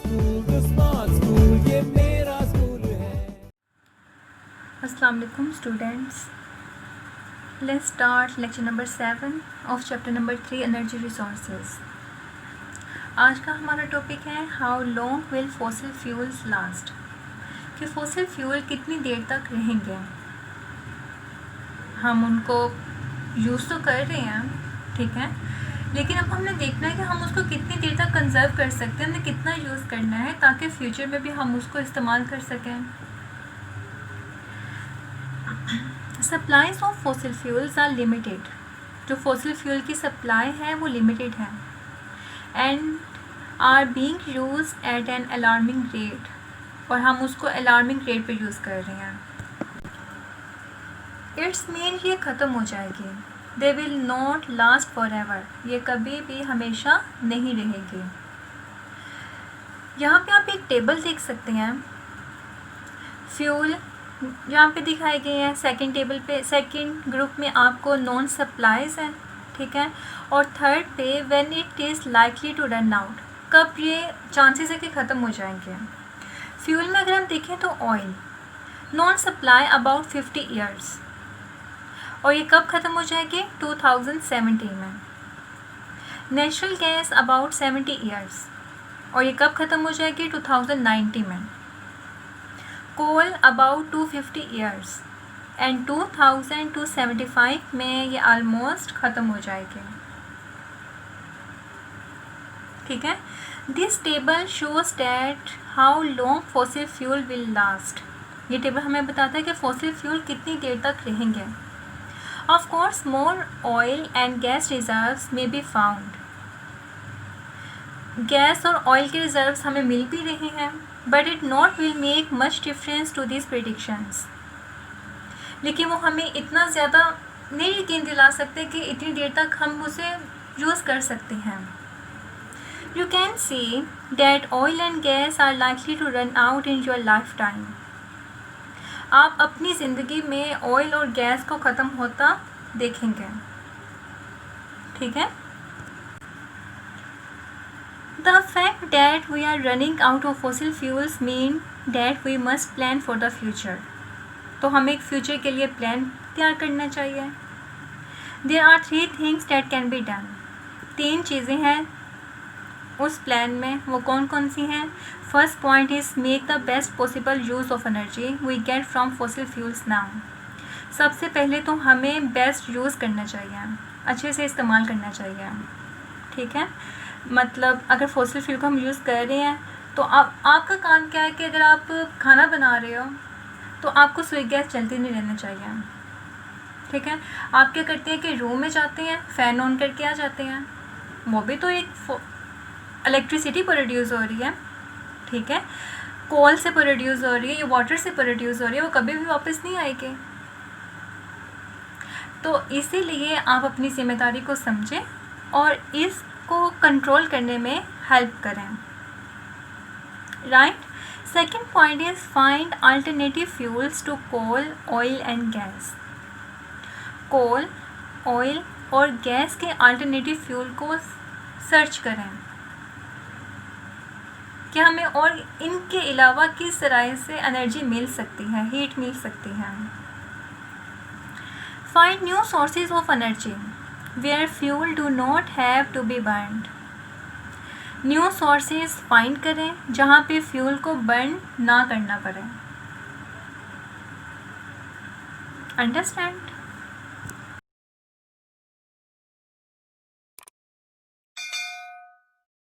अस्सलाम वालेकुम students, let's start lecture number 7 of chapter number 3 energy resources. आज का हमारा टॉपिक है how long will fossil fuels last, कि फॉसिल फ्यूल कितनी देर तक रहेंगे। हम उनको यूज़ तो कर रहे हैं, ठीक है, लेकिन अब हमने देखना है कि हम उसको कितनी देर तक कंजर्व कर सकते हैं, हमें कितना यूज़ करना है ताकि फ्यूचर में भी हम उसको इस्तेमाल कर सकें। Supplies of fossil fuels are limited, जो फॉसिल फ्यूल की सप्लाई है वो लिमिटेड है, and are being use at an alarming rate, और हम उसको अलार्मिंग रेट पे यूज़ कर रहे हैं। इट्स मीन ये ख़त्म हो जाएगी, they will not last for ever, ये कभी भी हमेशा नहीं रहेगी। यहाँ पे आप एक टेबल देख सकते हैं, फ्यूल यहाँ पे दिखाए गए हैं। सेकंड टेबल पे, सेकंड ग्रुप में आपको नॉन सप्लाईज हैं, ठीक है, और थर्ड पे when it is likely to run out, कब ये चांसेस है कि ख़त्म हो जाएंगे। फ्यूल में अगर हम देखें तो oil non supply about 50 years, और ये कब ख़त्म हो जाएगी, 2017 में। नेचुरल गैस अबाउट 70 ईयर्स, और ये कब ख़त्म हो जाएगी, 2090 में। कोल अबाउट 250 ईयर्स, एंड 2000 to 75 में ये आलमोस्ट ख़त्म हो जाएगी, ठीक है। This table shows that how long fossil fuel will last, ये टेबल हमें बताता है कि फॉसिल फ्यूल कितनी देर तक रहेंगे। Of course more oil and gas reserves may be found, gas और ऑयल के रिजर्व्स हमें मिल भी रहे हैं, but it not will make much difference to this predictions, लेकिन वो हमें इतना ज़्यादा नहीं यकीन दिला सकते कि इतनी देर तक हम उसे यूज़ कर सकते हैं। You can see that oil and gas are likely to run out in your lifetime, आप अपनी ज़िंदगी में ऑयल और गैस को ख़त्म होता देखेंगे, ठीक है। The fact that we are running out of fossil fuels mean that we must plan for the future, तो हमें एक फ्यूचर के लिए प्लान तैयार करना चाहिए। There are 3 things that can be done, 3 चीज़ें हैं उस प्लान में, वो कौन कौन सी हैं। First point is make the best possible use of energy we get from fossil fuels now, सबसे पहले तो हमें बेस्ट यूज़ करना चाहिए, अच्छे से इस्तेमाल करना चाहिए, ठीक है। मतलब अगर फॉसिल फ्यूल को हम यूज़ कर रहे हैं तो आपका काम क्या है कि अगर आप खाना बना रहे हो तो आपको स्विच गैस चलती नहीं रहना चाहिए, ठीक है। आप क्या करते हैं कि रूम में जाते हैं, फ़ैन ऑन करके आ जाते हैं, वो भी तो एक इलेक्ट्रिसिटी प्रोड्यूस हो रही है, ठीक है। कोल से प्रोड्यूस हो रही है या वाटर से प्रोड्यूस हो रही है, वो कभी भी वापस नहीं आएगी। तो इसीलिए आप अपनी जिम्मेदारी को समझें और इस को कंट्रोल करने में हेल्प करें, right. Second point is find alternative fuels to coal, oil and gas. Coal, oil और गैस के अल्टरनेटिव फ्यूल को सर्च करें कि हमें और इनके अलावा किस तरह से एनर्जी मिल सकती है, हीट मिल सकती है। Find new sources of energy where fuel do not have to be burned, new sources find करें जहाँ पे फ्यूल को बर्न ना करना पड़े। अंडरस्टैंड।